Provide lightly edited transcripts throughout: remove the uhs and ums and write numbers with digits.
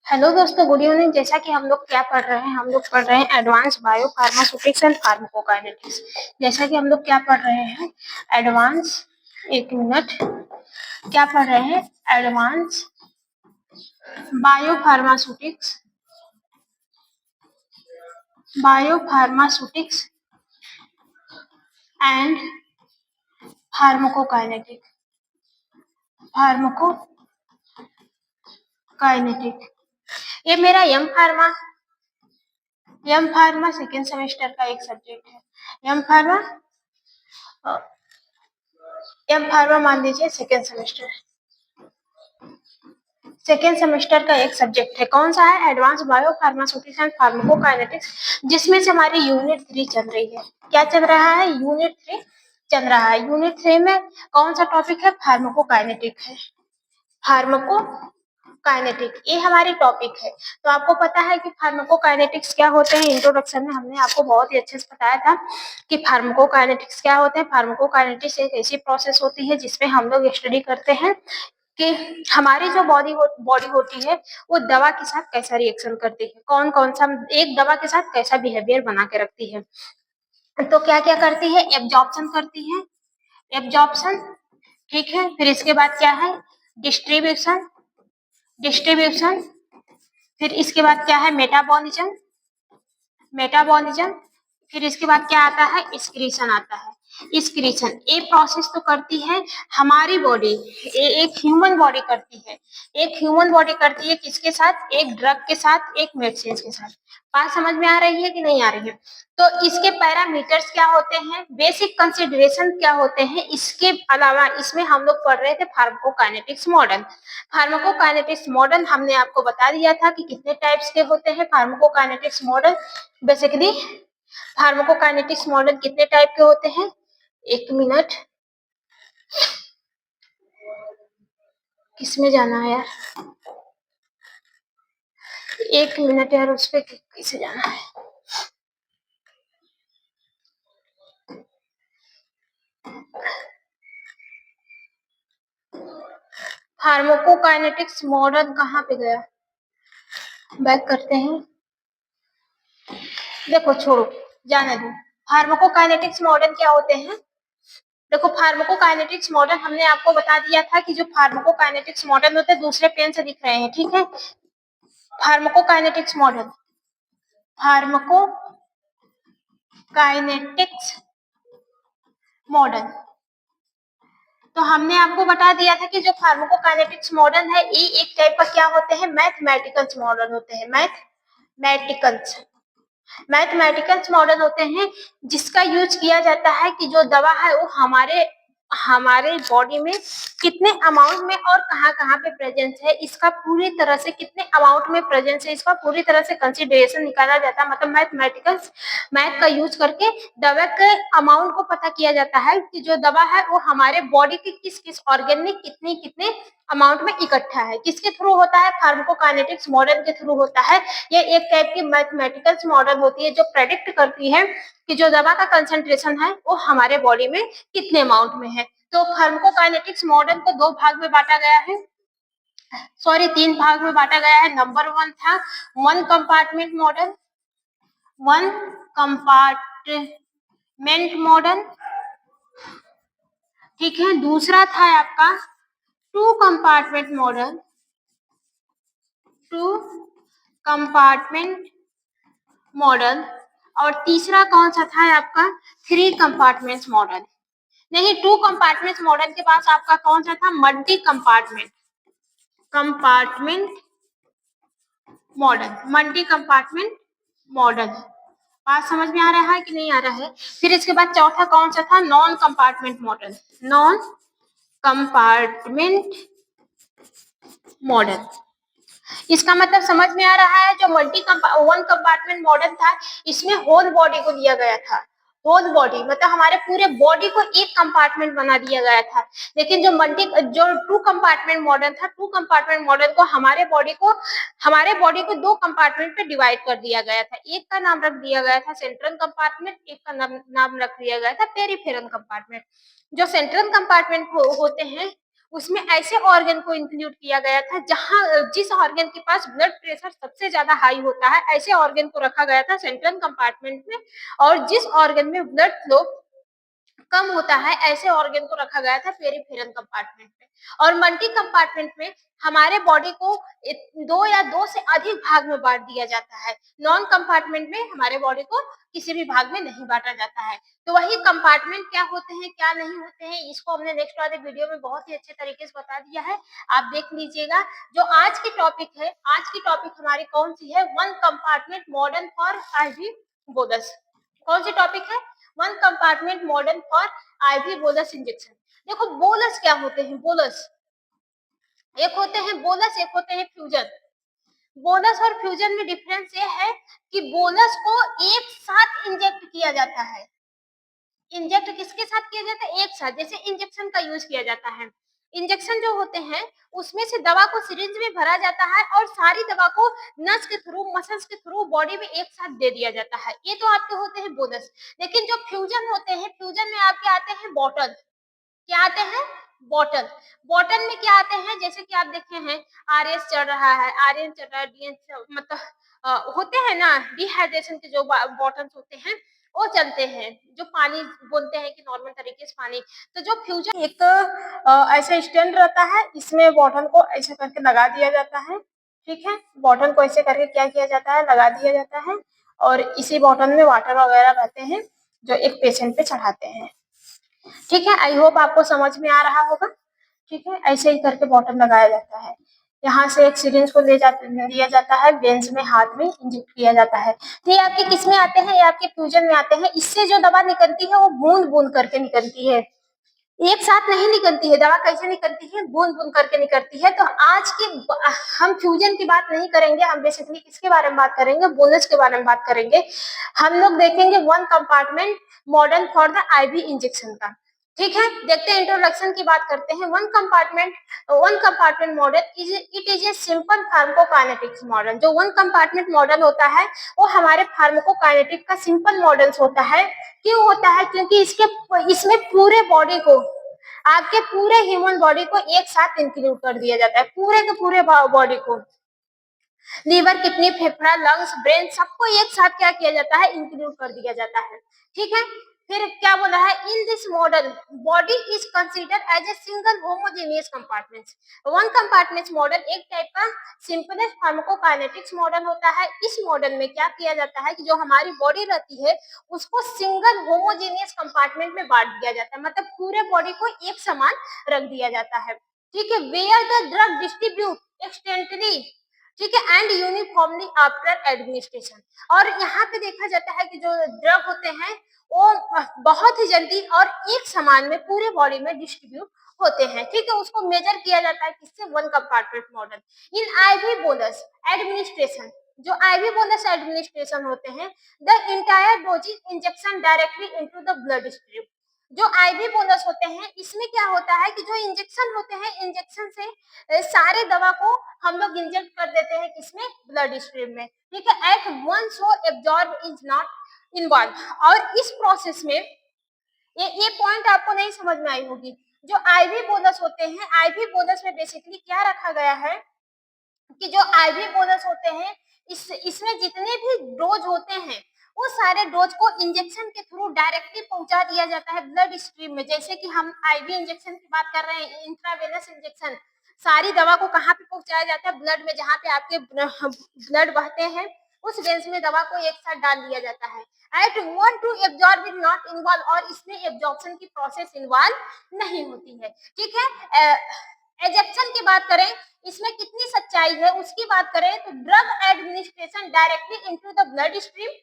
Hello दोस्तों, good evening. जैसा कि हम लोग क्या पढ़ रहे हैं, हम लोग पढ़ रहे हैं advance bio pharmaceutics and pharmacokinetics. जैसा कि हम लोग क्या पढ़ रहे हैं, एडवांस, एक मिनट, क्या पढ़ रहे हैं, advance bio pharmaceutics and pharmacokinetic ये मेरा एम फार्मा सेकेंड सेमेस्टर का एक सब्जेक्ट है। एम फार्मा मान लीजिए सेकेंड सेमेस्टर का एक सब्जेक्ट है। कौन सा है? Advance bio pharmaceutics and pharmacokinetics, जिसमें से हमारी यूनिट 3 चल रही है। क्या चल रहा है? यूनिट 3 चल रहा है। यूनिट 3 में कौन सा टॉपिक है? फार्माकोकाइनेटिक है। फार्माकोकाइनेटिक ये हमारी टॉपिक है। तो आपको पता है कि फार्माकोकाइनेटिक्स क्या होते हैं। इंट्रोडक्शन में हमने आपको बहुत ही अच्छे से बताया था कि फार्माकोकाइनेटिक्स क्या होते हैं। फार्माकोकाइनेटिक्स एक ऐसी प्रोसेस होती है जिसमें हम लोग स्टडी करते हैं कि हमारी जो बॉडी होती है वो दवा के साथ कैसा रिएक्शन करती है, कौन कौन सा एक दवा के साथ कैसा बिहेवियर बना के रखती है। तो क्या क्या करती है? एब्जॉर्प्शन करती है, एब्जॉर्प्शन, ठीक है। फिर इसके बाद क्या है? Distribution, distribution. फिर इसके बाद क्या है? Metabolism, metabolism. फिर इसके बाद क्या आता है? एक्सक्रीशन आता है। एक्सक्रीशन ये प्रोसेस तो करती है हमारी बॉडी, एक ह्यूमन बॉडी करती है। एक ह्यूमन बॉडी करती है किसके साथ? एक ड्रग के साथ, एक मेडिसिन के साथ। बात समझ में आ रही है कि नहीं आ रही है? तो इसके पैरामीटर्स क्या होते हैं, बेसिक कंसिडरेशन क्या होते हैं, इसके अलावा इसमें हम लोग पढ़ रहे थे फार्माकोकाइनेटिक्स मॉडल। फार्माकोकाइनेटिक्स मॉडल हमने आपको बता दिया था कि कितने टाइप्स के होते हैं pharmacokinetics model. Basically pharmacokinetics model कितने टाइप के होते हैं? एक मिनट, किसमें जाना है यार? एक मिनट यार, उस पे कैसे जाना है? फार्माकोकाइनेटिक्स मॉडल कहाँ पे गया? बैक करते हैं। देखो छोड़ो, जाने दो। फार्माकोकाइनेटिक्स मॉडल क्या होते हैं? देखो, फार्माकोकाइनेटिक्स मॉडल हमने आपको बता दिया था कि जो फार्माकोकाइनेटिक्स मॉडल होते हैं, दूसरे पेन से दिख रहे हैं, ठीक है। फार्माकोकाइनेटिक्स मॉडल, फार्माकोकाइनेटिक्स मॉडल, तो हमने आपको बता दिया था कि जो फार्माकोकाइनेटिक्स मॉडल है ये एक टाइप का क्या होते हैं? मैथमेटिकल्स मॉडल होते हैं। मैथमेटिकल्स मॉडल होते हैं जिसका यूज किया जाता है कि जो दवा है वो हमारे हमारे बॉडी में कितने अमाउंट में और कहाँ कहाँ पे प्रेजेंस है, इसका पूरी तरह से कितने अमाउंट में प्रेजेंस है, इसका पूरी तरह से कंसिडरेशन निकाला जाता है। मतलब मैथ का यूज करके दवा के अमाउंट को पता किया जाता है कि जो दवा है वो हमारे बॉडी के किस किस ऑर्गेन में कितने कितने अमाउंट में इकट्ठा है। किसके थ्रू होता है? फार्माकोकाइनेटिक्स मॉडल के थ्रू होता है। ये एक टाइप की मैथमेटिकल्स मॉडल होती है जो प्रेडिक्ट करती है कि जो दवा का कंसंट्रेशन है वो हमारे बॉडी में कितने अमाउंट में है। तो फार्माकोकाइनेटिक्स मॉडल को दो भाग में बांटा गया है, सॉरी 3 भाग में बांटा गया है। नंबर 1 था वन कंपार्टमेंट मॉडल, ठीक है। दूसरा था आपका टू कंपार्टमेंट मॉडल, और तीसरा कौन सा था आपका? 3 कंपार्टमेंट मॉडल। नहीं, 2 कंपार्टमेंट मॉडल के पास आपका कौन सा था? Multi compartment model. बात समझ में आ रहा है कि नहीं आ रहा है? फिर इसके बाद चौथा कौन सा था? Non compartment model. इसका मतलब समझ में आ रहा है? जो वन कंपार्टमेंट मॉडल था इसमें होल बॉडी को लिया गया था। होल बॉडी मतलब हमारे पूरे बॉडी को एक कंपार्टमेंट बना दिया गया था। लेकिन जो टू कंपार्टमेंट मॉडल को हमारे बॉडी को 2 कंपार्टमेंट पे डिवाइड कर दिया गया था। एक का नाम रख दिया गया था सेंट्रल कंपार्टमेंट, एक का नाम रख दिया गया था पेरिफेरल कंपार्टमेंट। जो सेंट्रल कंपार्टमेंट होते हैं उसमें ऐसे ऑर्गन को इंक्लूड किया गया था जहां जिस ऑर्गन के पास ब्लड प्रेशर सबसे ज्यादा हाई होता है, ऐसे ऑर्गन को रखा गया था सेंट्रल कंपार्टमेंट में। और जिस ऑर्गन में ब्लड फ्लो कम होता है, ऐसे ऑर्गन को रखा गया था पेरिफेरल कंपार्टमेंट में। और मल्टी कंपार्टमेंट में हमारे बॉडी को दो या दो से अधिक भाग में बांट दिया जाता है। नॉन कंपार्टमेंट में हमारे बॉडी को किसी भी भाग में नहीं बांटा जाता है। तो वही कंपार्टमेंट क्या होते हैं, क्या नहीं होते हैं, इसको हमने नेक्स्ट वाले वीडियो में बहुत ही अच्छे तरीके से बता दिया है, आप देख लीजिएगा। जो आज की टॉपिक है, आज की टॉपिक हमारी कौन सी है, one compartment modern for IV bolus. कौन सी टॉपिक है, one compartment modern for IV bolus injection. देखो बोलस क्या होते हैं, बोलस एक होते हैं बोलस, एक होते हैं फ्यूजन। बोलस और फ्यूजन में डिफरेंस ये है कि बोलस को एक साथ इंजेक्ट किया जाता है। इंजेक्ट किसके साथ किया जाता है, एक साथ, जैसे इंजेक्शन का यूज किया जाता है। इंजेक्शन जो होते हैं उसमें से दवा को सिरिंज में भरा जाता है और सारी दवा को नस के थ्रू, मसल्स के थ्रू बॉडी में एक साथ दे दिया जाता है। ये तो आपके होते हैं बोलस। लेकिन जो फ्यूजन होते हैं, फ्यूजन में आपके आते हैं बॉटल। क्या आते हैं, बॉटल। बॉटल में क्या आते हैं, जैसे कि आप देखे हैं आरएस चल रहा है, आरएन चल रहा है, डीएन मतलब होते हैं ना डिहाइड्रेशन के जो बॉटल्स होते हैं वो चलते हैं, जो पानी बोलते हैं कि नॉर्मल तरीके से पानी। तो जो फ्यूजन एक ऐसा स्टैंड रहता है, इसमें बॉटल को ऐसे करके लगा दिया जाता है। ठीक है, बॉटल को ऐसे करके क्या किया जाता है, लगा दिया जाता है। और इसी बॉटल में वाटर वगैरह रहते हैं जो एक पेशेंट पे चढ़ाते हैं। ठीक है, आई होप आपको समझ में आ रहा होगा। ठीक है, ऐसे ही करके बॉटल लगाया जाता है। यहाँ से एक सिरिंज को लिया जाता है, वेंस में हाथ में इंजेक्ट किया जाता है। तो ये आपके किस में आते हैं, ये आपके फ्यूजन में आते हैं। इससे जो दवा निकलती है वो बूंद बूंद करके निकलती है, एक साथ नहीं निकलती है। दवा कैसे निकलती है, बूंद बूंद करके निकलती है। तो आज की हम फ्यूजन की बात नहीं करेंगे, हम बेसिकली किसके बारे में बात करेंगे, बोनस के बारे में बात करेंगे। हम लोग देखेंगे one compartment model for the IV injection का। ठीक है, देखते हैं, इंट्रोडक्शन की बात करते हैं। One compartment model it is a simple pharmacokinetics model. जो वन कंपार्टमेंट मॉडल होता है वो हमारे फार्माकोकाइनेटिक का सिंपल मॉडल्स होता है। क्यों होता है, क्योंकि इसमें पूरे बॉडी को, आपके पूरे ह्यूमन बॉडी को एक साथ इंक्लूड कर दिया जाता है, पूरे के पूरे बॉडी को, लीवर, किडनी, फेफड़ा, लंग्स, ब्रेन, सबको एक साथ क्या किया जाता है, इंक्लूड कर दिया जाता है। ठीक है, फिर क्या बोला है, in this model body is consider as a single homogeneous compartment. One compartment model एक टाइप का सिंपलेस्ट फार्माकोकाइनेटिक्स मॉडल होता है। इस मॉडल में क्या किया जाता है कि जो हमारी बॉडी रहती है उसको सिंगल होमोजेनियस कंपार्टमेंट में बांट दिया जाता है, मतलब पूरे बॉडी को एक समान रख दिया जाता है। ठीक है, वेयर द ड्रग डिस्ट्रीब्यूट एक्सटेंटली, ठीक है, एंड यूनिफॉर्मली आफ्टर एडमिनिस्ट्रेशन। और यहाँ पे देखा जाता है कि जो ड्रग होते हैं वो बहुत ही जल्दी और एक समान में पूरे बॉडी में डिस्ट्रीब्यूट होते हैं। ठीक है, उसको मेजर किया जाता है किससे, वन कंपार्टमेंट मॉडल। इन आईवी बोलस एडमिनिस्ट्रेशन, जो आईवी बोलस एडमिनिस्ट्रेशन होते हैं, the entire dose injection directly into the blood stream. जो आईवी बोलस होते हैं इसमें क्या होता है कि जो इंजेक्शन होते हैं, इंजेक्शन से सारे दवा को हम लोग इंजेक्ट कर देते हैं किसमें, ब्लड स्ट्रीम में। ठीक है, at one so absorb is not involve. और इस प्रोसेस में ये पॉइंट आपको नहीं समझ में आई होगी। जो आईवी बोलस होते हैं, आईवी बोलस में बेसिकली क्या रखा गया है कि जो आईवी बोलस होते हैं इसमें जितने भी डोज होते हैं वो सारे डोज को इंजेक्शन के थ्रू डायरेक्टली पहुंचा दिया जाता है ब्लड स्ट्रीम में। जैसे कि हम आईवी इंजेक्शन की बात कर रहे हैं, इंट्रावेनस इंजेक्शन, सारी दवा को कहाँ पे पहुंचाया जाता है, ब्लड में, जहाँ पे आपके ब्लड बहते हैं उस रेंज में दवा को एक साथ डाल दिया जाता है। At one to absorb is not involve, और इसमें एब्जॉर्प्शन की प्रोसेस इन्वॉल्व नहीं होती है। ठीक है, एजेक्शन की बात करें, इसमें कितनी सच्चाई है उसकी बात करें तो drug administration directly into the blood stream.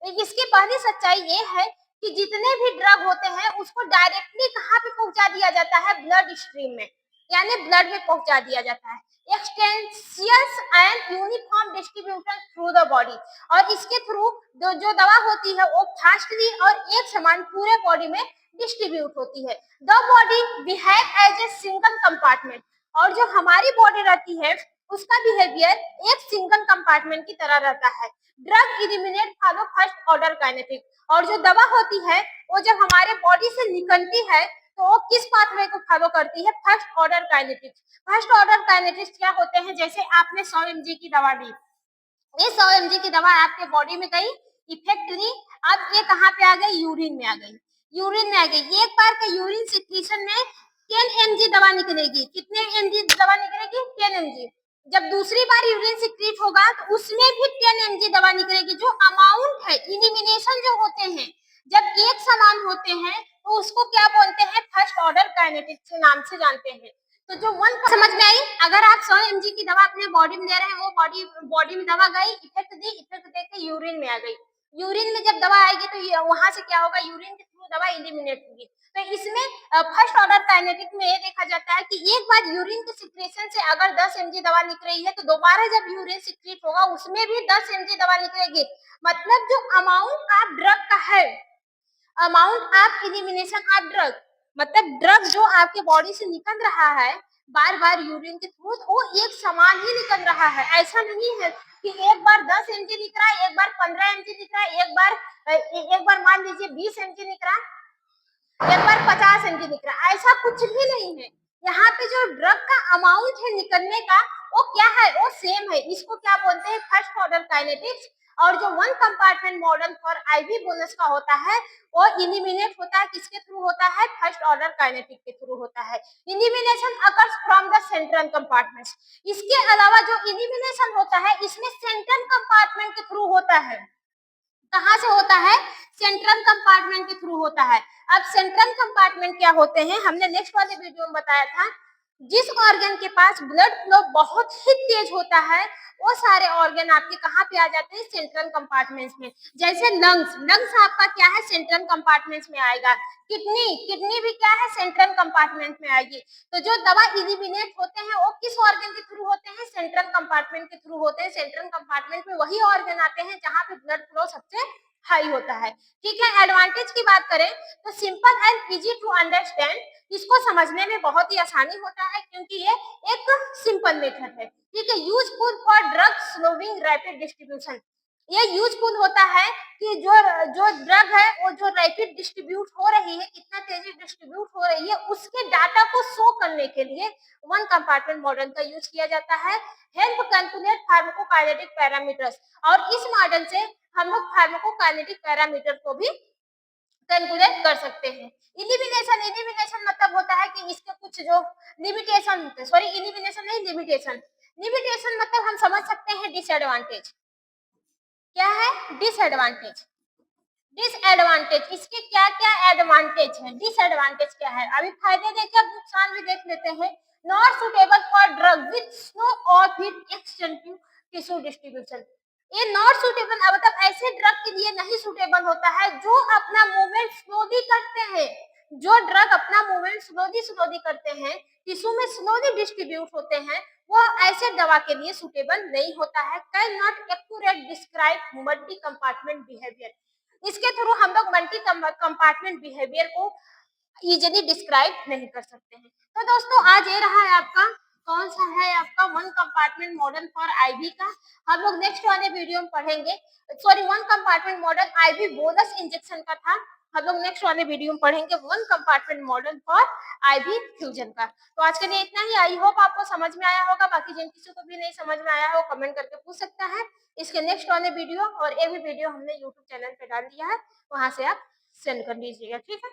इसकी पहली सच्चाई ये है कि जितने भी ड्रग होते हैं उसको डायरेक्टली कहाँ पे पहुंचा दिया जाता है, ब्लड स्ट्रीम में, यानी ब्लड में पहुंचा दिया जाता है। Extensive and uniform distribution through the body, और इसके थ्रू जो दवा होती है वो फास्टली और एक समान पूरे बॉडी में डिस्ट्रीब्यूट होती है। The body behave as a single compartment, और जो हमारी बॉडी रहती है उसका बिहेवियर एक सिंगल कंपार्टमेंट की तरह रहता है। Drug eliminate follow first order kinetic, और जो दवा होती है वो जब हमारे बॉडी से निकलती है तो वो किस पाथवे को फॉलो करती है? First order kinetics. First order kinetics क्या होते हैं? जैसे आपने 100 mg की दवा ली, ये 100 mg की दवा आपके बॉडी में गई, इफेक्ट दी, अब ये कहाँ पे आ गई? यूरिन में आ गई। यूरिन में आ गई। एक बार के यूरिन सिक्रीशन में 10 mg दवा निकलेगी। कितने mg दवा निकलेगी? 10 mg। जब दूसरी बार यूरिन सिक्रीट होगा तो उसमें भी 10 mg दवा निकलेगी। जो अमाउंट है, इलिमिनेशन जो होते हैं, जब एक समान होते हैं तो उसको क्या बोलते हैं? फर्स्ट ऑर्डर काइनेटिक्स के नाम से जानते हैं। तो जो वन समझ में आई? अगर आप 100 mg की दवा अपने बॉडी में दे रहे हैं, वो बॉडी में दवा गई, इफेक्ट दी, इफेक्ट देके यूरिन में आ गई। यूरिन में जब दवा आएगी तो वहां से क्या होगा? यूरिन के थ्रू दवा एलिमिनेट होगी। तो इसमें फर्स्ट ऑर्डर काइनेटिक में ये देखा जाता है कि एक बार यूरिन के सिक्रेशन से अगर 10 mg दवा निकल रही है तो दोबारा जब यूरिन सिक्रेट होगा उसमें भी 10 mg दवा निकलेगी। मतलब जो अमाउंट आप ड्रग का है, amount of elimination of drug, मतलब ड्रग जो आपके बॉडी से निकल रहा है बार बार यूरिन के थ्रू, वो एक समान ही निकल रहा है। ऐसा नहीं है कि एक बार 10 mg निकल रहा है, एक बार 15 mg निकल रहा है, एक बार मान लीजिए 20 mg निकल रहा है, एक बार 50 mg निकल रहा है। ऐसा कुछ भी नहीं है। यहाँ पे जो ड्रग का अमाउंट है निकलने का, वो क्या है? वो सेम है। इसको क्या बोलते हैं? First order kinetics. और जो one compartment model for IV bonus का होता है, वो इलिमिनेट होता है किसके थ्रू होता है? फर्स्ट ऑर्डर काइनेटिक के थ्रू होता है। Elimination occurs from the central compartments. इसके अलावा जो इलिमिनेशन होता है इसमें सेंट्रल कंपार्टमेंट के थ्रू होता है। कहां से होता है? सेंट्रल कंपार्टमेंट के थ्रू होता है। अब सेंट्रल कंपार्टमेंट क्या होते हैं? हमने नेक्स्ट वाले वीडियो में बताया था। जिस ऑर्गन के पास ब्लड फ्लो बहुत ही तेज होता है, वो सारे ऑर्गन आपके कहाँ पे आ जाते हैं? सेंट्रल कंपार्टमेंट्स में। जैसे लंग्स, लंग्स आपका क्या है? सेंट्रल कंपार्टमेंट्स में आएगा। किडनी, किडनी भी क्या है? सेंट्रल कंपार्टमेंट में आएगी। तो जो दवा इलिमिनेट होते हैं वो किस ऑर्गन के थ्रू होते हैं? सेंट्रल कंपार्टमेंट के थ्रू होते हैं। सेंट्रल कंपार्टमेंट में वही ऑर्गन आते हैं जहाँ पे ब्लड फ्लो सबसे हाई होता है। ठीक है। एडवांटेज की बात करें तो simple and easy to understand, इसको समझने में बहुत ही आसानी होता है क्योंकि ये एक सिंपल मेथड है। ठीक है। Useful for drug slowing rapid distribution. ये यूजफुल होता है कि जो जो ड्रग है वो जो रैपिड डिस्ट्रीब्यूट हो रही है, कितना तेजी डिस्ट्रीब्यूट हो रही है, उसके डाटा को शो करने के लिए वन कंपार्टमेंट मॉडल का यूज किया जाता है। Help calculate pharmacokinetic parameters. और इस मॉडल से हम लोग फार्माकोकाइनेटिक पैरामीटर को भी कैलकुलेट कर सकते हैं। इलिमिनेशन, इलिमिनेशन मतलब होता है कि इसके कुछ जो लिमिटेशन होते हैं, सॉरी इलिमिनेशन नहीं, लिमिटेशन। लिमिटेशन मतलब हम समझ सकते हैं डिसएडवांटेज। क्या है? डिसएडवांटेज। डिसएडवांटेज, इसके क्या क्या एडवांटेज है, डिसएडवांटेज क्या है? अभी फायदे देखे, अब नुकसान भी देख लेते हैं। Not suitable for drug with slow और विद एक्सटेंसिव टिश्यू डिस्ट्रीब्यूशन। ये नॉट सुटेबल मतलब ऐसे ड्रग के लिए नहीं सुटेबल होता है जो अपना मूवमेंट स्लोली करते हैं। जो ड्रग अपना मूवमेंट स्लोली स्लोली करते हैं, टिश्यू में स्लोली डिस्ट्रीब्यूट होते हैं, वो ऐसे दवा के लिए सुटेबल नहीं होता है। Can not accurate describe multi compartment behaviour. इसके थ्रू हम लोग मल्टी कंपार्टमेंट बिहेवियर को इजीली डिस्क्राइब नहीं कर सकते हैं। तो दोस्तों आज ये रहा है आपका, कौन सा है आपका? One compartment model for IV का। हम लोग नेक्स्ट वाले वीडियो में पढ़ेंगे, sorry one compartment model IV bonus injection का था। हम लोग नेक्स्ट वाले वीडियो में पढ़ेंगे one compartment model for IV fusion का। तो आज के लिए इतना ही। आई होप आपको समझ में आया होगा। बाकी जिन किसी को भी नहीं समझ में आया हो कमेंट करके पूछ सकता है। इसके नेक्स्ट वाले वीडियो और ये भी वीडियो हमने यूट्यूब चैनल पे डाल दिया है, वहां से आप सेंड कर लीजिएगा। ठीक है।